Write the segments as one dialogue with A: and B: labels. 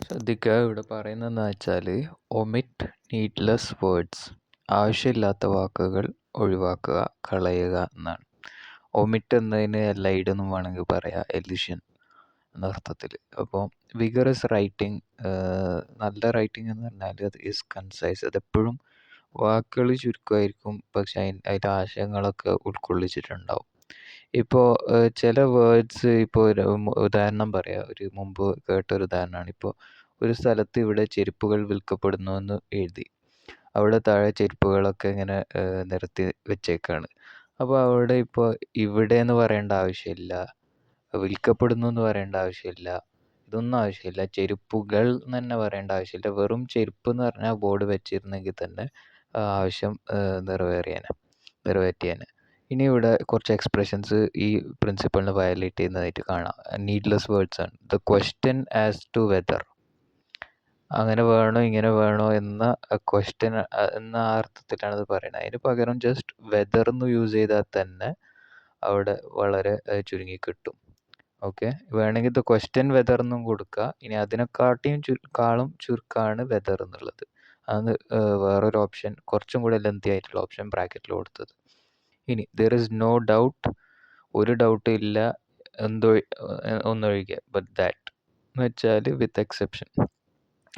A: ശ്രദ്ധിക്കുക, ഇവിടെ പറയുന്നതെന്ന് വെച്ചാൽ ഒമിറ്റ് നീഡ്ലെസ് വേർഡ്സ്, ആവശ്യമില്ലാത്ത വാക്കുകൾ ഒഴിവാക്കുക, കളയുക എന്നാണ്. ഒമിറ്റ് എന്നതിന് എലൈഡ് എന്നും വേണമെങ്കിൽ പറയാം, എലിഷൻ എന്ന അർത്ഥത്തിൽ. അപ്പോൾ വിഗറസ് റൈറ്റിംഗ്, നല്ല റൈറ്റിംഗ് എന്ന് പറഞ്ഞാൽ അത് ഈസ് കൺസൈസ്, അതെപ്പോഴും വാക്കുകൾ ചുരുക്കമായിരിക്കും, പക്ഷെ അതിൻ്റെ ആശയങ്ങളൊക്കെ ഉൾക്കൊള്ളിച്ചിട്ടുണ്ടാവും. ഇപ്പോൾ ചില വേർഡ്സ്, ഇപ്പോൾ ഒരു ഉദാഹരണം പറയാം, ഒരു മുമ്പ് കേട്ടൊരു ഉദാഹരണമാണ്. ഇപ്പോൾ ഒരു സ്ഥലത്ത് ഇവിടെ ചെരുപ്പുകൾ വിൽക്കപ്പെടുന്നു എന്ന് എഴുതി, അവിടെ താഴെ ചെരുപ്പുകളൊക്കെ ഇങ്ങനെ നിരത്തി വെച്ചേക്കാണ്. അപ്പോൾ അവിടെ ഇപ്പോൾ ഇവിടെ എന്ന് പറയേണ്ട ആവശ്യമില്ല, വിൽക്കപ്പെടുന്നു എന്ന് പറയേണ്ട ആവശ്യമില്ല, ഇതൊന്നും ആവശ്യമില്ല. ചെരുപ്പുകൾ എന്ന് തന്നെ പറയേണ്ട ആവശ്യമില്ല. വെറും ചെരുപ്പ് എന്ന് പറഞ്ഞാൽ ബോർഡ് വെച്ചിരുന്നെങ്കിൽ തന്നെ ആവശ്യം നിറവേറ്റിയേനെ. ഇനി ഇവിടെ കുറച്ച് എക്സ്പ്രഷൻസ് ഈ പ്രിൻസിപ്പളിനെ വയലേറ്റ് ചെയ്യുന്നതായിട്ട് കാണാം. നീഡ്ലെസ് വേർഡ്സ് ആണ്. The question as to whether, അങ്ങനെ വേണോ ഇങ്ങനെ വേണോ എന്ന ക്വസ്റ്റ്യൻ എന്ന അർത്ഥത്തിലാണ് ഇത് പറയുന്നത്. അതിന് പകരം ജസ്റ്റ് വെദർ എന്ന് യൂസ് ചെയ്താൽ തന്നെ അവിടെ വളരെ ചുരുങ്ങി കിട്ടും. ഓക്കെ, വേണമെങ്കിൽ ദ ക്വസ്റ്റ്യൻ വെദർ എന്നും കൊടുക്കുക. ഇനി അതിനെക്കാട്ടിയും ചുരുക്കമാണ് വെദർ എന്നുള്ളത്. അത് വേറൊരു ഓപ്ഷൻ, കുറച്ചും കൂടെ ലെന്തി ആയിട്ടുള്ള ഓപ്ഷൻ ബ്രാക്കറ്റിൽ കൊടുത്തത്. ഇനി ദർ ഇസ് നോ ഡൗട്ട്, ഒരു ഡൗട്ട് ഇല്ല ഒന്നൊഴികെ, ബട്ട് ദാറ്റ് എന്ന് വെച്ചാൽ വിത്ത് എക്സെപ്ഷൻ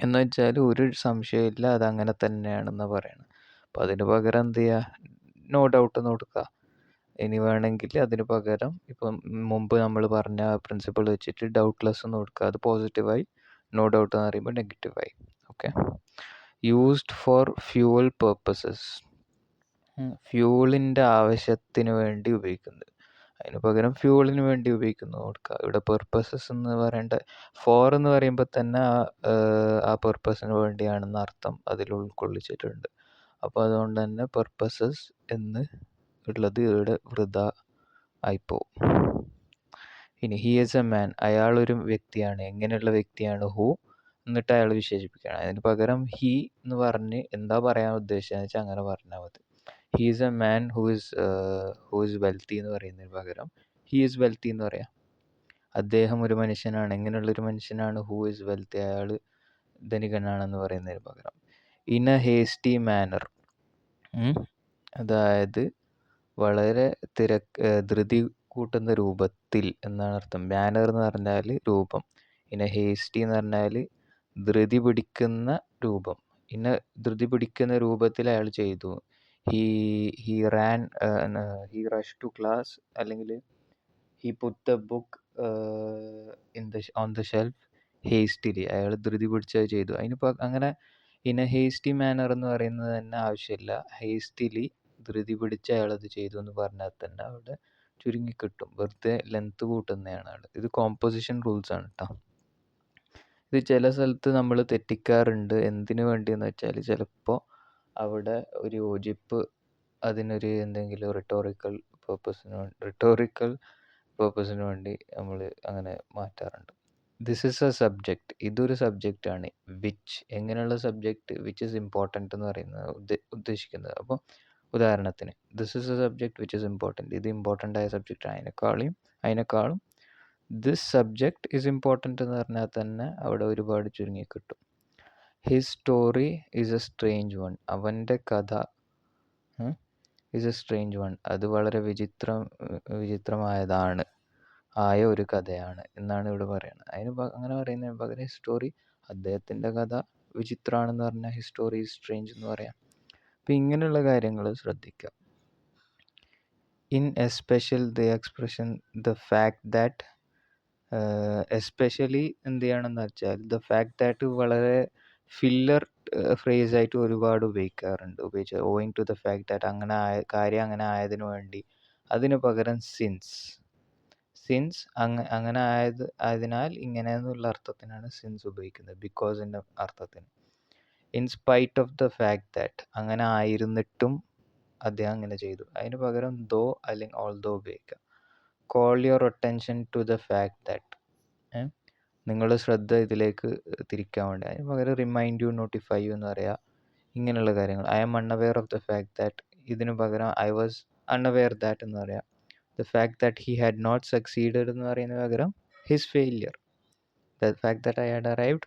A: എന്ന് വെച്ചാൽ ഒരു സംശയമില്ല, അത് അങ്ങനെ തന്നെയാണെന്ന് പറയണം. അപ്പോൾ അതിന് പകരം എന്ത് ചെയ്യുക, നോ ഡൗട്ട് എന്ന് കൊടുക്കുക. ഇനി വേണമെങ്കിൽ അതിന് പകരം ഇപ്പം മുമ്പ് നമ്മൾ പറഞ്ഞ പ്രിൻസിപ്പിൾ വെച്ചിട്ട് ഡൗട്ട്ലെസ് എന്ന് കൊടുക്കുക. അത് പോസിറ്റീവായി, നോ ഡൗട്ട് എന്ന് പറയുമ്പോൾ നെഗറ്റീവായി. Okay, used for fuel purposes, ഫ്യൂളിൻ്റെ ആവശ്യത്തിന് വേണ്ടി ഉപയോഗിക്കുന്നത്. അതിന് പകരം ഫ്യൂളിന് വേണ്ടി ഉപയോഗിക്കുന്നു കൊടുക്കുക. ഇവിടെ പെർപ്പസസ് എന്ന് പറയേണ്ട, ഫോർ എന്ന് പറയുമ്പോൾ തന്നെ ആ പെർപ്പസിന് വേണ്ടിയാണെന്ന അർത്ഥം അതിൽ ഉൾക്കൊള്ളിച്ചിട്ടുണ്ട്. അപ്പോൾ അതുകൊണ്ട് തന്നെ പെർപ്പസസ് എന്ന് ഉള്ളത് ഇവിടെ വൃഥ ആയിപ്പോവും. ഇനി ഹി ഈസ് എ മാൻ, അയാളൊരു വ്യക്തിയാണ്. എങ്ങനെയുള്ള വ്യക്തിയാണ്? ഹൂ എന്നിട്ട് അയാൾ വിശേഷിപ്പിക്കുകയാണ്. അതിന് പകരം ഹി എന്ന് പറഞ്ഞ് എന്താ പറയാൻ ഉദ്ദേശിച്ചതെന്ന് വെച്ചാൽ അങ്ങനെ പറഞ്ഞാൽ മതി. He is a man who is wealthy എന്ന് പറയുന്നതിന് പകരം ഹി ഈസ് വെൽത്തി എന്ന് പറയാം. അദ്ദേഹം ഒരു മനുഷ്യനാണ്. എങ്ങനെയുള്ളൊരു മനുഷ്യനാണ്? ഹൂ ഈസ് വെൽത്തി, അയാൾ ധനികനാണെന്ന് പറയുന്നതിന് പകരം. ഇൻ എ ഹേസ്റ്റി മാനർ, അതായത് വളരെ ധൃതി കൂട്ടുന്ന രൂപത്തിൽ എന്നാണ് അർത്ഥം. മാനർ എന്ന് പറഞ്ഞാൽ രൂപം, ഇൻ എ ഹേസ്റ്റി എന്ന് പറഞ്ഞാൽ ധൃതി പിടിക്കുന്ന രൂപം. ധൃതി പിടിക്കുന്ന രൂപത്തിൽ അയാൾ ചെയ്തു. ഹി റഷ് ടു ക്ലാസ്, അല്ലെങ്കിൽ he put the book on the shelf hastily, അയാൾ ധൃതി പിടിച്ചത് ചെയ്തു. അങ്ങനെ ഇൻ എ ഹേസ്റ്റി മാനർ എന്ന് പറയുന്നത് തന്നെ ആവശ്യമില്ല. ഹേസ്റ്റിലി, ധൃതി പിടിച്ച് അയാളത് ചെയ്തു എന്ന് പറഞ്ഞാൽ തന്നെ അവിടെ ചുരുങ്ങിക്കിട്ടും. വെറുതെ ലെങ്ത് കൂട്ടുന്നതാണ് ആൾ. ഇത് കോമ്പോസിഷൻ റൂൾസ് ആണ് കേട്ടോ. ഇത് ചില സ്ഥലത്ത് നമ്മൾ തെറ്റിക്കാറുണ്ട്. എന്തിനു വേണ്ടിയെന്ന് വെച്ചാൽ ചിലപ്പോൾ അവിടെ ഒരു യോജിപ്പ്, അതിനൊരു എന്തെങ്കിലും റിട്ടോറിക്കൽ പേർപ്പസിന് വേണ്ടി നമ്മൾ അങ്ങനെ മാറ്റാറുണ്ട്. ദിസ് ഈസ് എ സബ്ജക്റ്റ്, ഇതൊരു സബ്ജക്റ്റാണ്. വിച്ച്, എങ്ങനെയുള്ള സബ്ജക്റ്റ്? വിച്ച് ഈസ് ഇമ്പോർട്ടൻറ്റ് എന്ന് പറയുന്നത് ഉദ്ദേശിക്കുന്നത്. അപ്പോൾ ഉദാഹരണത്തിന് this is A subject which is important, ഇത് ഇമ്പോർട്ടൻ്റ് ആയ സബ്ജക്റ്റ്. അതിനേക്കാളും ദിസ് സബ്ജക്റ്റ് ഈസ് ഇമ്പോർട്ടൻറ്റ് എന്ന് പറഞ്ഞാൽ തന്നെ അവിടെ ഒരുപാട് ചുരുങ്ങി കിട്ടും. His story is A strange one, അവൻ്റെ കഥ ഈസ് എ സ്ട്രേഞ്ച് വൺ, അത് വളരെ വിചിത്രമായതാണ്, ആയ ഒരു കഥയാണ് എന്നാണ് ഇവിടെ പറയുന്നത്. അങ്ങനെ പറയുന്നതിന് പകരം ഹിസ്റ്റോറി, അദ്ദേഹത്തിൻ്റെ കഥ വിചിത്രമാണെന്ന് പറഞ്ഞാൽ ഹിസ്റ്റോറി ഈസ് സ്ട്രേഞ്ച് എന്ന് പറയാം. അപ്പം ഇങ്ങനെയുള്ള കാര്യങ്ങൾ ശ്രദ്ധിക്കുക. In especial the expression the fact that, especially എന്ത് ചെയ്യണമെന്ന് വെച്ചാൽ ദ ഫാക്ട് ദാറ്റ് വളരെ ഫില്ലർ ഫ്രേസ് ആയിട്ട് ഒരുപാട് ഉപയോഗിക്കാറുണ്ട്. Owing to the fact that, കാര്യം അങ്ങനെ ആയതിനു വേണ്ടി. അതിന് പകരം സിൻസ് അങ്ങനെ ആയതിനാൽ ഇങ്ങനെ എന്നുള്ള അർത്ഥത്തിനാണ് സിൻസ് ഉപയോഗിക്കുന്നത്, ബിക്കോസിൻ്റെ അർത്ഥത്തിന്. In spite of the fact that, അങ്ങനെ ആയിരുന്നിട്ടും അദ്ദേഹം അങ്ങനെ ചെയ്തു. അതിന് പകരം ദോ അല്ലെങ്കിൽ ഓൾദോ ഉപയോഗിക്കാം. Call your attention to the fact that, നിങ്ങളുടെ ശ്രദ്ധ ഇതിലേക്ക് തിരിക്കാൻ വേണ്ടി. അതിന് പകരം റിമൈൻഡ് യു, നോട്ടിഫൈ യു എന്ന് പറയാം. ഇങ്ങനെയുള്ള കാര്യങ്ങൾ. I am unaware of the fact that, ഇതിന് പകരം ഐ വാസ് അൺഅവെയർ ദാറ്റ് എന്ന് പറയാം. The fact that he had not succeeded എന്ന് പറയുന്ന പകരം his failure. The fact that I had arrived